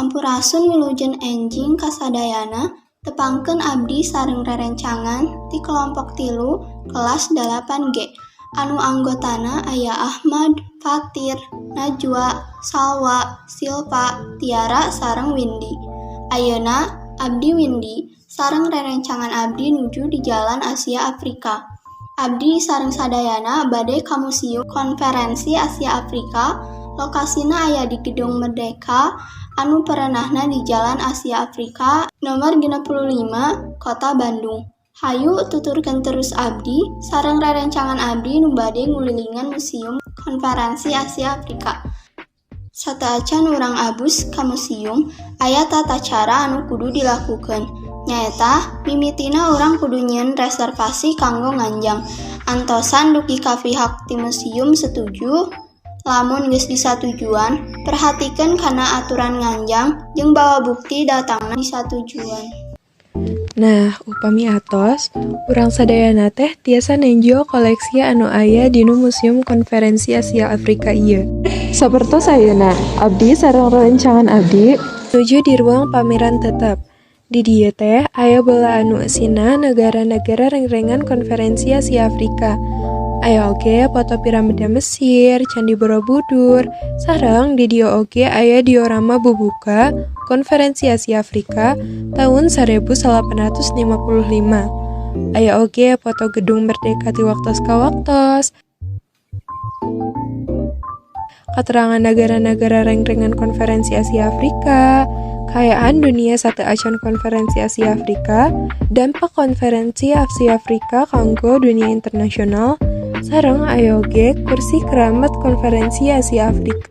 Sampurasun wilujeng enjing kasadayana tepangkeun abdi sareng rerencangan ti kelompok 3 kelas 8G anu anggotana aya Ahmad, Fatir, Najwa, Salwa, Silva, Tiara sareng Windy. Ayeuna abdi Windy sareng rerencangan abdi nuju di Jalan Asia Afrika. Abdi sareng sadayana bade ka Museum Konferensi Asia Afrika. Lokasina aya di Gedung Merdeka anu perenahna di Jalan Asia Afrika nomor 65 Kota Bandung. Hayu tuturkeun terus abdi sareng rerencangan abdi nu bade ngulilingan Museum Konferensi Asia Afrika. Sateuacan urang abus ka museum, aya tata cara anu kudu dilakukeun. Nyaeta, mimitina urang kudu nyieun reservasi kanggo nganjang. Antosan duki ka pihak ti museum setuju. Lamun geus disatujuan, perhatikeun kana aturan nganjang jeung bawa bukti datangna disatujuan. Nah, upami atos, urang sadayana teh tiasa nenjo koleksi anu aya dinu Museum Konferensi Asia Afrika ieu. Sapertos ayeuna, abdi sareng rerencangan abdi nuju di ruang pameran tetep. Di dieu teh aya baheula anu eusina negara-negara rengrengan Konferensi Asia Afrika. Aya oge foto piramida Mesir, Candi Borobudur, sareng di dieu oge aya diorama bubuka Konferensi Asia Afrika tahun 1855. Aya oge foto Gedung Merdeka ti waktos ka waktos. Katerangan negara-negara rengrengan Konferensi Asia Afrika, kayaan dunia sateuacan Konferensi Asia Afrika, dampak Konferensi Asia Afrika kanggo dunia internasional, sareng aya oge kursi keramat Konferensi Asia Afrika.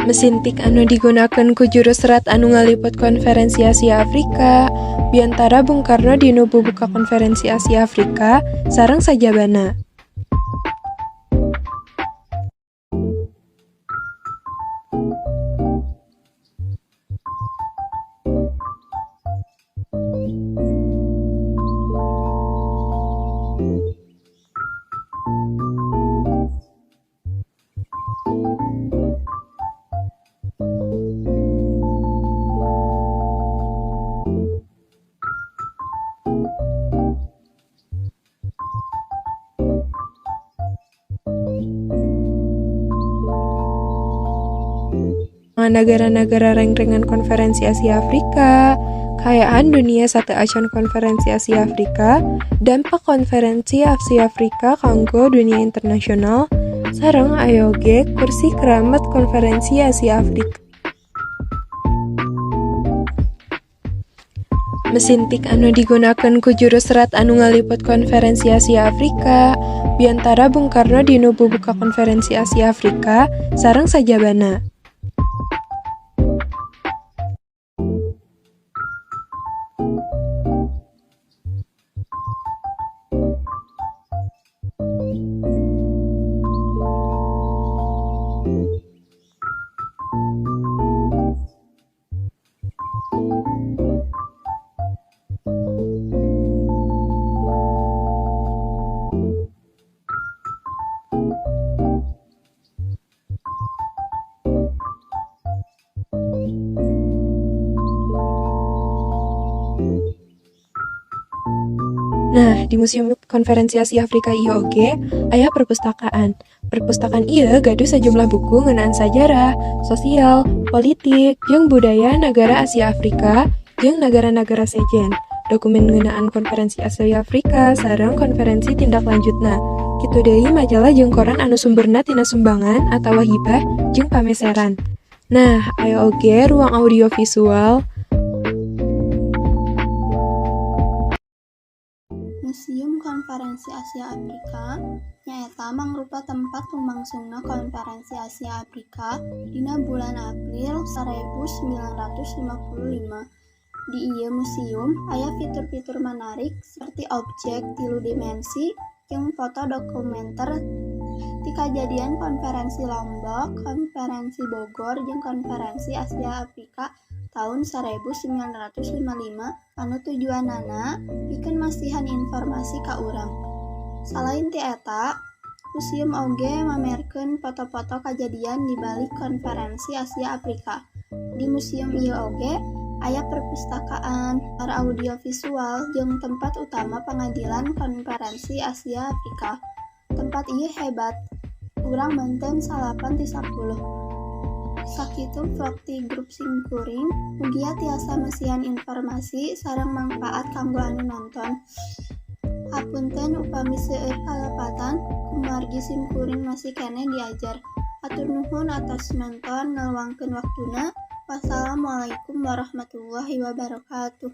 Mesin tik anu digunakeun ku juru serat anu ngaliput Konferensi Asia Afrika biantara Bung Karno dinu bubuka Konferensi Asia Afrika sareng sajabana. Negara-negara rengrengan Konferensi Asia Afrika, kayaan dunia sateuacan Konferensi Asia Afrika, dampak Konferensi Asia Afrika kanggo dunia internasional, sareng aya oge kursi keramat Konferensi Asia Afrika. Mesin tik anu digunakeun ku juru serat anu ngaliput Konferensi Asia Afrika biantara Bung Karno dinu bubuka Konferensi Asia Afrika sareng sajabana. Nah, di Museum Konferensi Asia Afrika ieu oge aya perpustakaan. Perpustakaan ieu gaduh sajumlah buku ngeunaan sajarah, sosial, politik, jeung budaya negara Asia Afrika jeung negara-negara sejen. Dokumen ngeunaan Konferensi Asia Afrika sareng konferensi tindak lanjutna. Kitu deui majalah jeung koran anu sumberna tina sumbangan atawa hibah jeung pameseran. Nah, aya oge ruang audio visual. Museum Konferensi Asia Afrika nyaeta mangrupa tempat lumangsungna Konferensi Asia Afrika dina bulan April 1955. Di ieu museum aya fitur-fitur menarik seperti objek 3 dimensi jeung foto dokumenter ti kajadian Konferensi Lombok, Konferensi Bogor jeung Konferensi Asia Afrika tahun 1955 anu tujuanana pikeun masihan informasi ka urang. Salain ti eta, Museum oge mamerkeun foto-foto kajadian di balik konferensi Asia Afrika. Di museum ieu oge aya perpustakaan, audiovisual, jeung tempat utama pengadilan konferensi Asia Afrika. Tempat ieu hebat, urang benten 9 ti 10. Sakitu vlog ti grup simkuring, mugia tiasa mesian informasi sareng manfaat kanggo anu nonton. Hapunten upami seueur kalepatan, kumargi simkuring masih keneh diajar. Hatur nuhun atas nonton, ngaluangkeun waktuna. Wassalamualaikum warahmatullahi wabarakatuh.